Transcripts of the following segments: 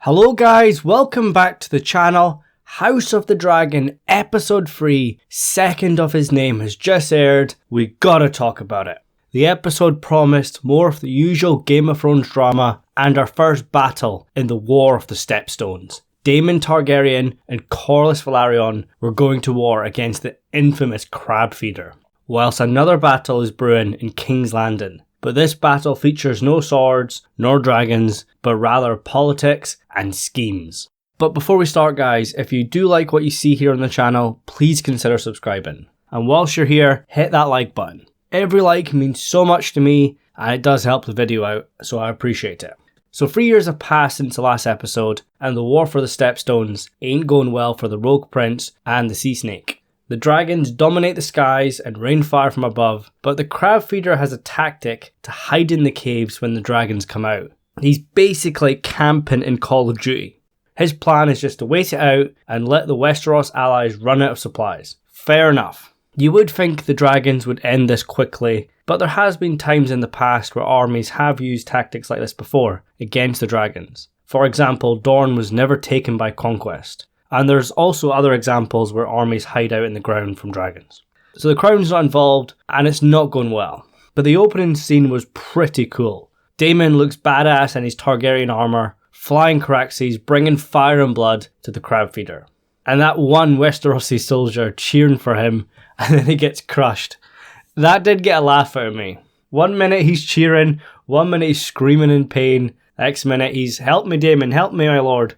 Hello guys, welcome back to the channel. House of the Dragon episode 3, second of his name, has just aired. We gotta talk about it. The episode promised more of the usual Game of Thrones drama and our first battle in the War of the Stepstones. Daemon Targaryen and Corlys Velaryon were going to war against the infamous Crab Feeder, whilst another battle is brewing in King's Landing. But this battle features no swords nor dragons, but rather politics and schemes. But before we start guys, if you do like what you see here on the channel, please consider subscribing. And whilst you're here, hit that like button. Every like means so much to me and it does help the video out, so I appreciate it. So 3 years have passed since the last episode and the war for the Stepstones ain't going well for the Rogue Prince and the Sea Snake. The dragons dominate the skies and rain fire from above, but the Crab Feeder has a tactic to hide in the caves when the dragons come out. He's basically camping in Call of Duty. His plan is just to wait it out and let the Westeros allies run out of supplies. Fair enough. You would think the dragons would end this quickly, but there has been times in the past where armies have used tactics like this before against the dragons. For example, Dorne was never taken by conquest. And there's also other examples where armies hide out in the ground from dragons. So the Crown's not involved, and it's not going well. But the opening scene was pretty cool. Daemon looks badass in his Targaryen armour, flying Caraxes, bringing fire and blood to the Crab Feeder. And that one Westerosi soldier cheering for him, and then he gets crushed. That did get a laugh out of me. 1 minute he's cheering, 1 minute he's screaming in pain, next minute he's, "Help me Daemon, help me my lord,"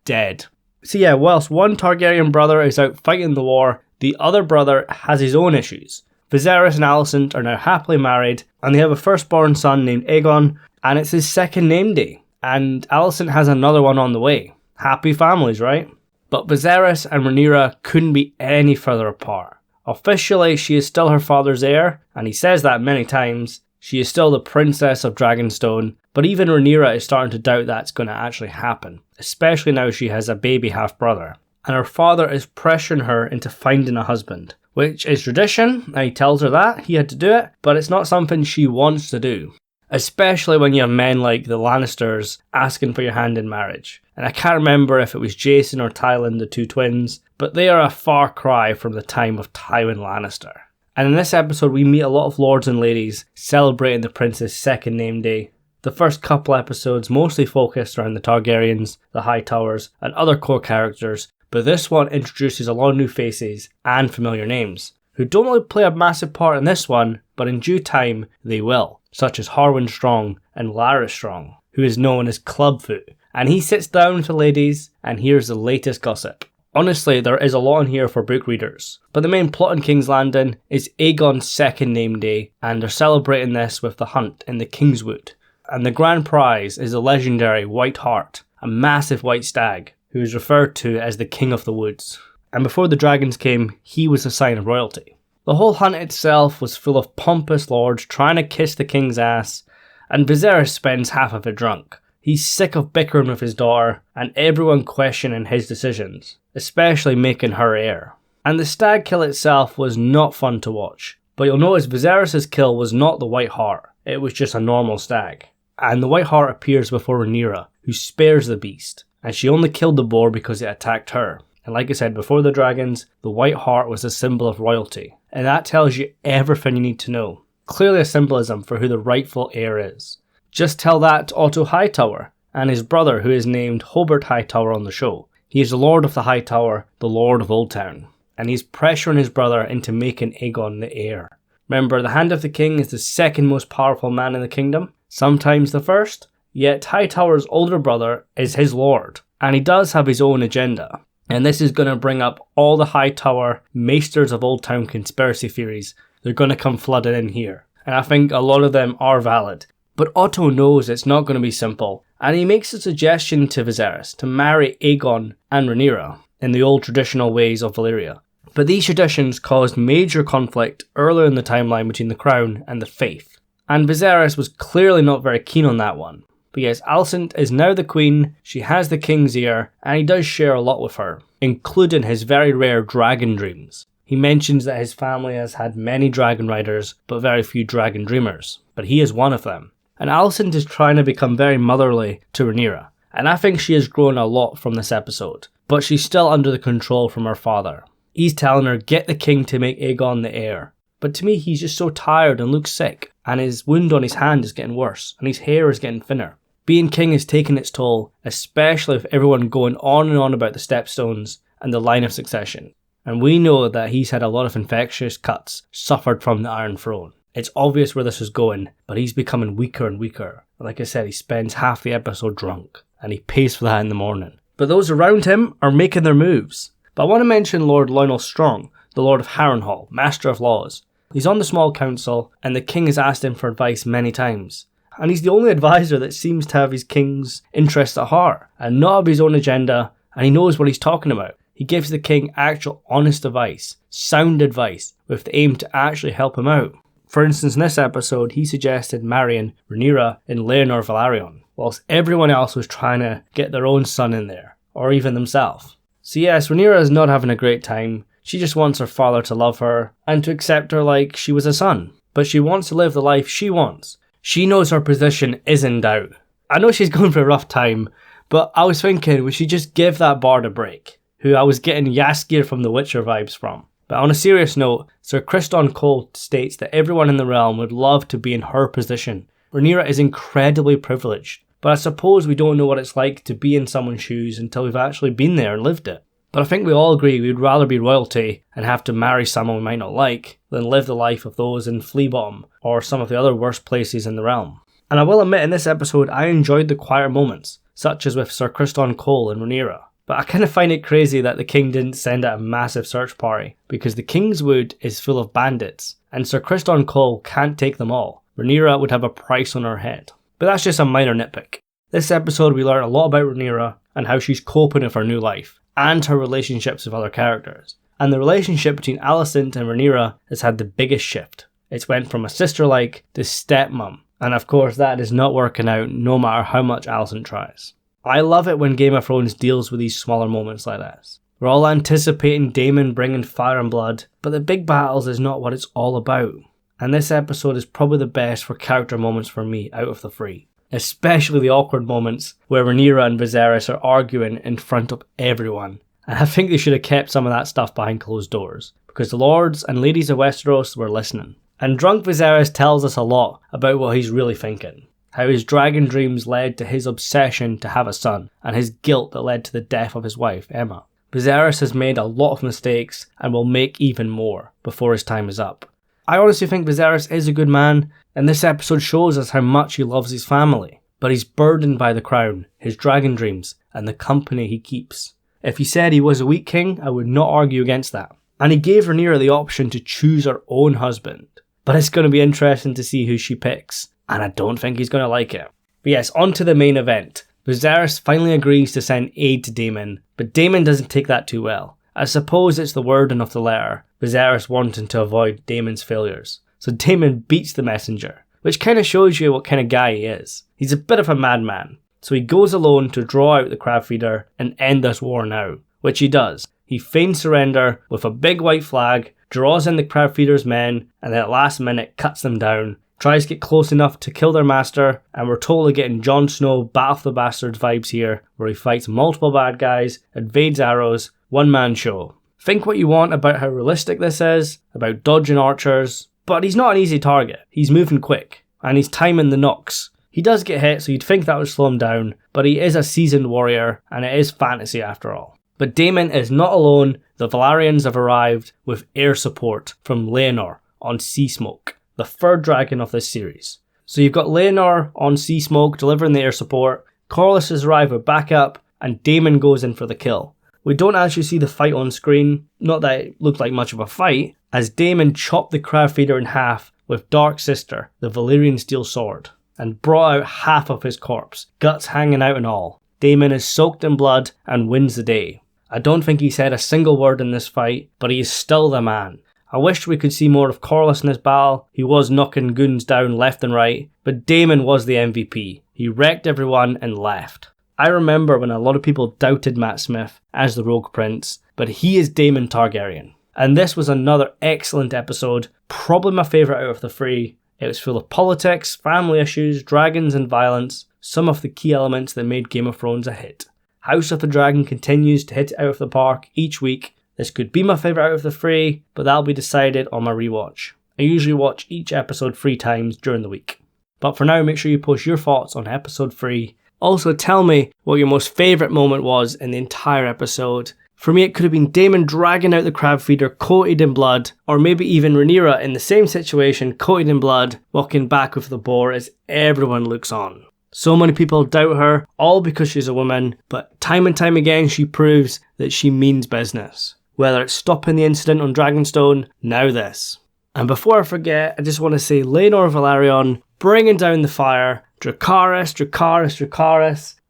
dead. So yeah, whilst one Targaryen brother is out fighting the war, the other brother has his own issues. Viserys and Alicent are now happily married, and they have a firstborn son named Aegon, and it's his second name day. And Alicent has another one on the way. Happy families, right? But Viserys and Rhaenyra couldn't be any further apart. Officially, she is still her father's heir, and he says that many times. She is still the Princess of Dragonstone, but even Rhaenyra is starting to doubt that's going to actually happen, especially now she has a baby half-brother. And her father is pressuring her into finding a husband, which is tradition, and he tells her that he had to do it, but it's not something she wants to do. Especially when you have men like the Lannisters asking for your hand in marriage. And I can't remember if it was Jason or Tywin, the two twins, but they are a far cry from the time of Tywin Lannister. And in this episode we meet a lot of lords and ladies celebrating the prince's second name day. The first couple episodes mostly focused around the Targaryens, the Hightowers, and other core characters, but this one introduces a lot of new faces and familiar names, who don't really play a massive part in this one, but in due time they will, such as Harwin Strong and Larys Strong, who is known as Clubfoot, and he sits down with the ladies and hears the latest gossip. Honestly, there is a lot in here for book readers, but the main plot in King's Landing is Aegon's second name day, and they're celebrating this with the hunt in the Kingswood. And the grand prize is the legendary White Hart, a massive white stag, who is referred to as the King of the Woods. And before the dragons came, he was a sign of royalty. The whole hunt itself was full of pompous lords trying to kiss the king's ass, and Viserys spends half of it drunk. He's sick of bickering with his daughter, and everyone questioning his decisions, especially making her heir. And the stag kill itself was not fun to watch, but you'll notice Viserys' kill was not the White Hart, it was just a normal stag. And the White Hart appears before Rhaenyra, who spares the beast, and she only killed the boar because it attacked her. And like I said, before the dragons, the White Hart was a symbol of royalty, and that tells you everything you need to know. Clearly a symbolism for who the rightful heir is. Just tell that to Otto Hightower, and his brother who is named Hobart Hightower on the show. He is the Lord of the Hightower, the Lord of Oldtown, and he's pressuring his brother into making Aegon the heir. Remember, the Hand of the King is the second most powerful man in the kingdom, sometimes the first, yet Hightower's older brother is his lord, and he does have his own agenda. And this is going to bring up all the Hightower Maesters of Oldtown conspiracy theories. They're going to come flooding in here, and I think a lot of them are valid. But Otto knows it's not going to be simple, and he makes a suggestion to Viserys to marry Aegon and Rhaenyra in the old traditional ways of Valyria. But these traditions caused major conflict earlier in the timeline between the Crown and the Faith, and Viserys was clearly not very keen on that one. But yes, Alicent is now the queen, she has the king's ear, and he does share a lot with her, including his very rare dragon dreams. He mentions that his family has had many dragon riders, but very few dragon dreamers, but he is one of them. And Alicent is trying to become very motherly to Rhaenyra, and I think she has grown a lot from this episode, but she's still under the control from her father. He's telling her, get the king to make Aegon the heir. But to me, he's just so tired and looks sick, and his wound on his hand is getting worse, and his hair is getting thinner. Being king has taken its toll, especially with everyone going on and on about the stepstones and the line of succession. And we know that he's had a lot of infectious cuts suffered from the Iron Throne. It's obvious where this is going, but he's becoming weaker and weaker. Like I said, he spends half the episode drunk, and he pays for that in the morning. But those around him are making their moves. But I want to mention Lord Lionel Strong, the Lord of Harrenhal, Master of Laws. He's on the small council, and the king has asked him for advice many times. And he's the only advisor that seems to have his king's interests at heart, and not of his own agenda, and he knows what he's talking about. He gives the king actual honest advice, sound advice, with the aim to actually help him out. For instance, in this episode, he suggested marrying Rhaenyra and Laenor Velaryon, whilst everyone else was trying to get their own son in there, or even themselves. So yes, Rhaenyra is not having a great time. She just wants her father to love her, and to accept her like she was a son. But she wants to live the life she wants. She knows her position is in doubt. I know she's going through a rough time, but I was thinking we should just give that bard a break, who I was getting Jaskier from The Witcher vibes from. But on a serious note, Sir Criston Cole states that everyone in the realm would love to be in her position. Rhaenyra is incredibly privileged, but I suppose we don't know what it's like to be in someone's shoes until we've actually been there and lived it. But I think we all agree we'd rather be royalty and have to marry someone we might not like than live the life of those in Fleabottom or some of the other worst places in the realm. And I will admit in this episode I enjoyed the quieter moments, such as with Sir Criston Cole and Rhaenyra. But I kind of find it crazy that the king didn't send out a massive search party, because the King's Wood is full of bandits, and Sir Criston Cole can't take them all. Rhaenyra would have a price on her head. But that's just a minor nitpick. This episode we learn a lot about Rhaenyra and how she's coping with her new life, and her relationships with other characters. And the relationship between Alicent and Rhaenyra has had the biggest shift. It's went from a sister-like to stepmom, and of course that is not working out no matter how much Alicent tries. I love it when Game of Thrones deals with these smaller moments like this. We're all anticipating Daemon bringing fire and blood, but the big battles is not what it's all about. And this episode is probably the best for character moments for me out of the three. Especially the awkward moments where Rhaenyra and Viserys are arguing in front of everyone. And I think they should have kept some of that stuff behind closed doors, because the lords and ladies of Westeros were listening. And drunk Viserys tells us a lot about what he's really thinking. How his dragon dreams led to his obsession to have a son, and his guilt that led to the death of his wife, Emma. Viserys has made a lot of mistakes, and will make even more before his time is up. I honestly think Viserys is a good man, and this episode shows us how much he loves his family. But he's burdened by the crown, his dragon dreams, and the company he keeps. If he said he was a weak king, I would not argue against that. And he gave Rhaenyra the option to choose her own husband. But it's going to be interesting to see who she picks. And I don't think he's going to like it. But yes, on to the main event. Viserys finally agrees to send aid to Daemon, but Daemon doesn't take that too well. I suppose it's the wording of the letter, Viserys wanting to avoid Daemon's failures. So Daemon beats the messenger, which kind of shows you what kind of guy he is. He's a bit of a madman. So he goes alone to draw out the crab feeder and end this war now, which he does. He feigns surrender with a big white flag, draws in the crab feeder's men, and then at last minute cuts them down. Tries to get close enough to kill their master, and we're totally getting Jon Snow Battle of the Bastards vibes here, where he fights multiple bad guys, evades arrows, one-man show. Think what you want about how realistic this is, about dodging archers, but he's not an easy target. He's moving quick, and he's timing the knocks. He does get hit, so you'd think that would slow him down, but he is a seasoned warrior, and it is fantasy after all. But Daemon is not alone. The Velaryons have arrived with air support from Laenor on Sea Smoke, the third dragon of this series. So you've got Laenor on Sea Smoke delivering the air support, Corlys has arrived with backup, and Daemon goes in for the kill. We don't actually see the fight on screen, not that it looked like much of a fight, as Daemon chopped the crab feeder in half with Dark Sister, the Valyrian steel sword, and brought out half of his corpse, guts hanging out and all. Daemon is soaked in blood and wins the day. I don't think he said a single word in this fight, but he is still the man. I wish we could see more of Corlys in this battle. He was knocking goons down left and right, but Daemon was the MVP. He wrecked everyone and left. I remember when a lot of people doubted Matt Smith as the Rogue Prince, but he is Daemon Targaryen. And this was another excellent episode, probably my favourite out of the three. It was full of politics, family issues, dragons and violence, some of the key elements that made Game of Thrones a hit. House of the Dragon continues to hit it out of the park each week. This could be my favourite out of the 3, but that'll be decided on my rewatch. I usually watch each episode 3 times during the week. But for now, make sure you post your thoughts on episode 3. Also tell me what your most favourite moment was in the entire episode. For me, it could have been Daemon dragging out the crab feeder coated in blood, or maybe even Rhaenyra in the same situation coated in blood, walking back with the boar as everyone looks on. So many people doubt her, all because she's a woman, but time and time again she proves that she means business. Whether it's stopping the incident on Dragonstone, now this. And before I forget, I just want to say Laenor Velaryon bringing down the fire, Dracarys.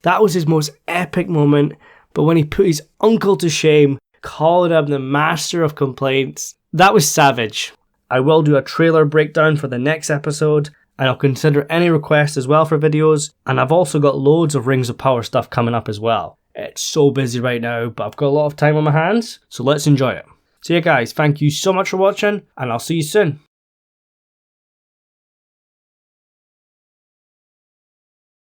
That was his most epic moment, but when he put his uncle to shame, calling him the master of complaints, that was savage. I will do a trailer breakdown for the next episode, and I'll consider any requests as well for videos, and I've also got loads of Rings of Power stuff coming up as well. It's so busy right now, but I've got a lot of time on my hands, so let's enjoy it. So yeah guys, thank you so much for watching, and I'll see you soon.